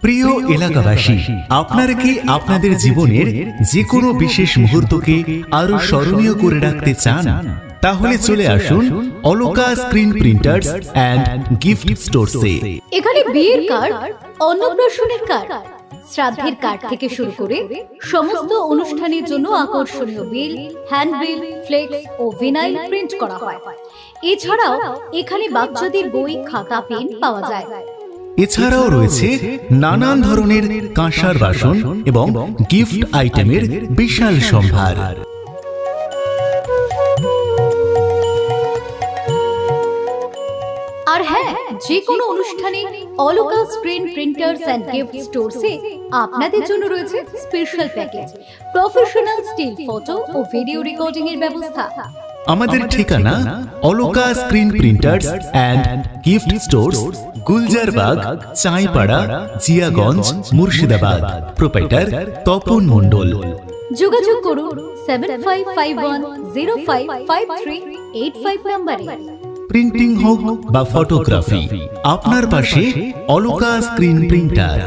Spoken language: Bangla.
প্রিয় এলাকাবাসী, আপনারা কি আপনাদের জীবনের যে কোনো বিশেষ মুহূর্তকে আরো স্মরণীয় করে রাখতে চান? তাহলে চলে আসুন Aloka screen printers and gift স্টোরসে। এখানে বিয়ের কার্ড, অন্নপ্রাশনের কার্ড, শ্রাদ্ধের কার্ড থেকে শুরু করে সমস্ত অনুষ্ঠানের জন্য আকর্ষণীয় বিল, হ্যান্ডবিল, ফ্লেক্স ও ভিনাইল প্রিন্ট করা হয়। এছাড়াও এখানে বাচ্চাদের বই, খাতা, পেন পাওয়া যায়। এছাড়াও রয়েছে নানান ধরনের কাঁসার বাসন এবং গিফট আইটেমের বিশাল সম্ভার। আর হ্যাঁ, যে কোনো অনুষ্ঠানে Aloka screen printers and gift স্টোরসে আপনাদের জন্য রয়েছে special package, professional still photo ও ভিডিও রেকর্ডিং এর ব্যবস্থা। আমাদের ঠিকানা Aloka screen printers and gift stores, Gulzarbagh, Chaipara, Jiaganj, Murshidabad. Proprietor Tapan Mondal. যোগাযোগ করুন 7551055385 নম্বরে। প্রিন্টিং হোক বা ফটোগ্রাফি, আপনার পাশে অলোকা স্ক্রিন প্রিন্টার।